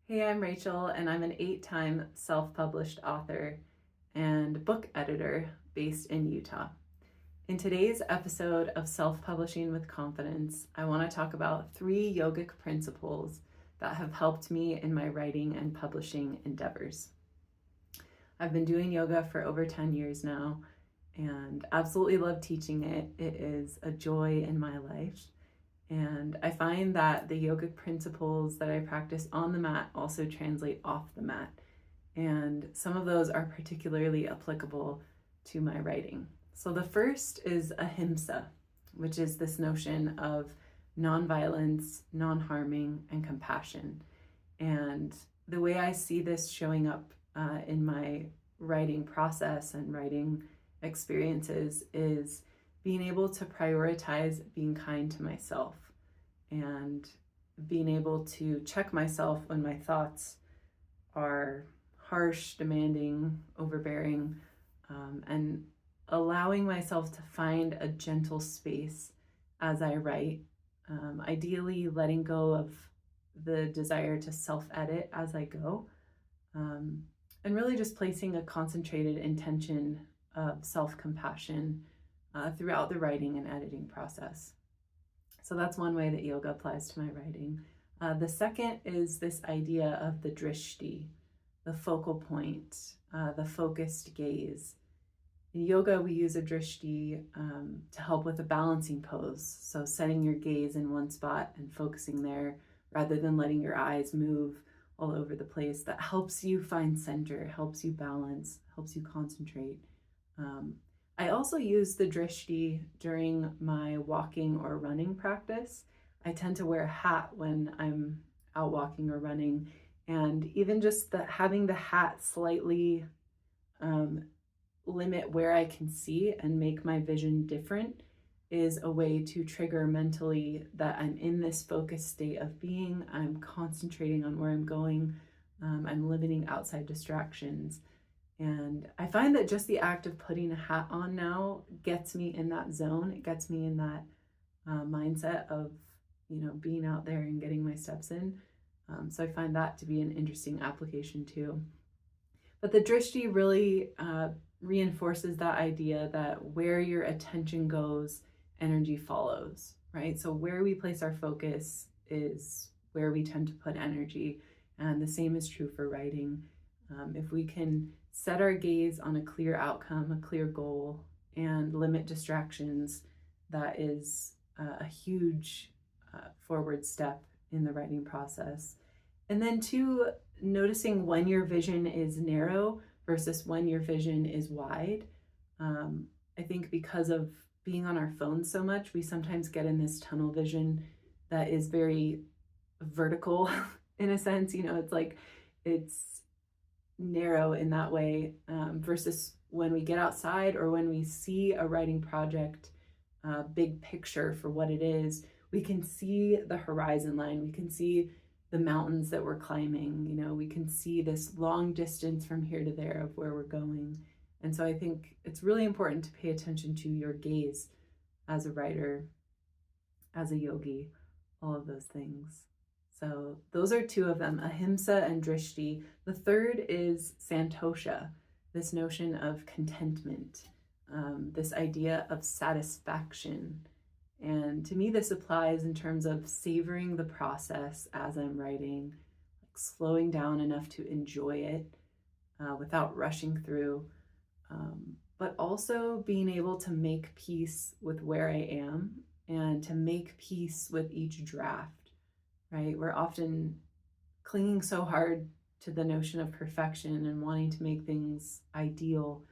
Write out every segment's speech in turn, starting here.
Hey, I'm Rachel, and I'm an 8-time self-published author and book editor based in Utah. In today's episode of Self-Publishing with Confidence, I want to talk about 3 yogic principles that have helped me in my writing and publishing endeavors. I've been doing yoga for over 10 years now and absolutely love teaching it. It is a joy in my life. And I find that the yogic principles that I practice on the mat also translate off the mat. And some of those are particularly applicable to my writing. So the first is Ahimsa, which is this notion of nonviolence, non-harming, and compassion. And the way I see this showing up in my writing process and writing experiences is being able to prioritize being kind to myself and being able to check myself when my thoughts are harsh, demanding, overbearing, and allowing myself to find a gentle space as I write, ideally letting go of the desire to self-edit as I go, and really just placing a concentrated intention of self-compassion throughout the writing and editing process. So that's one way that yoga applies to my writing. The second is this idea of the Drishti, the focal point, the focused gaze. In yoga, we use a Drishti to help with a balancing pose. So setting your gaze in one spot and focusing there rather than letting your eyes move all over the place. That helps you find center, helps you balance, helps you concentrate. I also use the Drishti during my walking or running practice. I tend to wear a hat when I'm out walking or running, and even just having the hat slightly limit where I can see and make my vision different is a way to trigger mentally that I'm in this focused state of being. I'm concentrating on where I'm going. I'm limiting outside distractions. And I find that just the act of putting a hat on now gets me in that zone. It gets me in that mindset of, being out there and getting my steps in. So I find that to be an interesting application too. But the Drishti really reinforces that idea that where your attention goes, energy follows, right? So where we place our focus is where we tend to put energy. And the same is true for writing. If we can set our gaze on a clear outcome, a clear goal, and limit distractions, that is a huge forward step in the writing process. And then 2, noticing when your vision is narrow versus when your vision is wide. I think because of being on our phones so much, we sometimes get in this tunnel vision that is very vertical in a sense. It's like it's narrow in that way, versus when we get outside or when we see a writing project, big picture for what it is, we can see the horizon line, we can see the mountains that we're climbing, we can see this long distance from here to there of where we're going. And so I think it's really important to pay attention to your gaze as a writer, as a yogi, all of those things. So those are 2 of them, Ahimsa and Drishti. The third is Santosha, this notion of contentment, this idea of satisfaction. And to me, this applies in terms of savoring the process as I'm writing, like slowing down enough to enjoy it without rushing through, but also being able to make peace with where I am and to make peace with each draft, right? We're often clinging so hard to the notion of perfection and wanting to make things ideal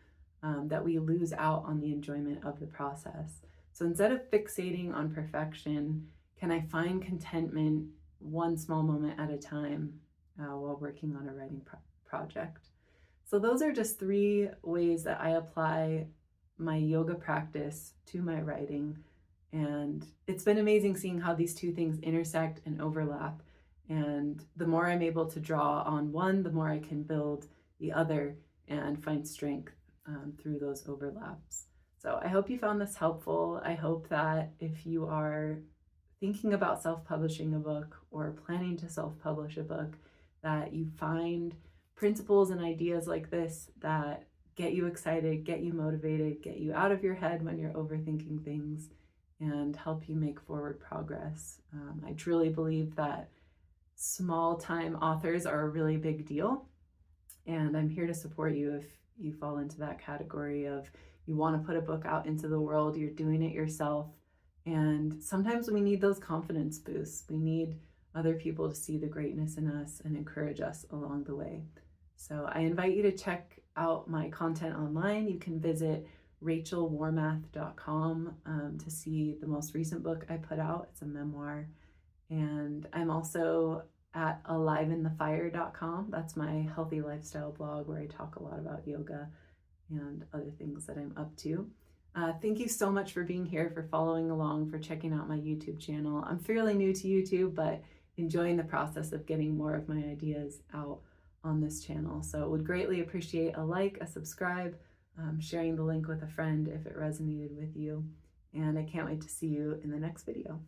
that we lose out on the enjoyment of the process. So instead of fixating on perfection, can I find contentment one small moment at a time while working on a writing project? So those are just 3 ways that I apply my yoga practice to my writing. And it's been amazing seeing how these 2 things intersect and overlap. And the more I'm able to draw on one, the more I can build the other and find strength through those overlaps. So I hope you found this helpful. I hope that if you are thinking about self-publishing a book or planning to self-publish a book, that you find principles and ideas like this that get you excited, get you motivated, get you out of your head when you're overthinking things, and help you make forward progress. I truly believe that small time authors are a really big deal, and I'm here to support you if you fall into that category of you want to put a book out into the world, you're doing it yourself. And sometimes we need those confidence boosts. We need other people to see the greatness in us and encourage us along the way. So I invite you to check out my content online. You can visit rachelwarmath.com to see the most recent book I put out. It's a memoir. And I'm also at aliveinthefire.com. That's my healthy lifestyle blog where I talk a lot about yoga and other things that I'm up to. Thank you so much for being here, for following along, for checking out my YouTube channel. I'm fairly new to YouTube, but enjoying the process of getting more of my ideas out on this channel. So would greatly appreciate a like, a subscribe, sharing the link with a friend if it resonated with you. And I can't wait to see you in the next video.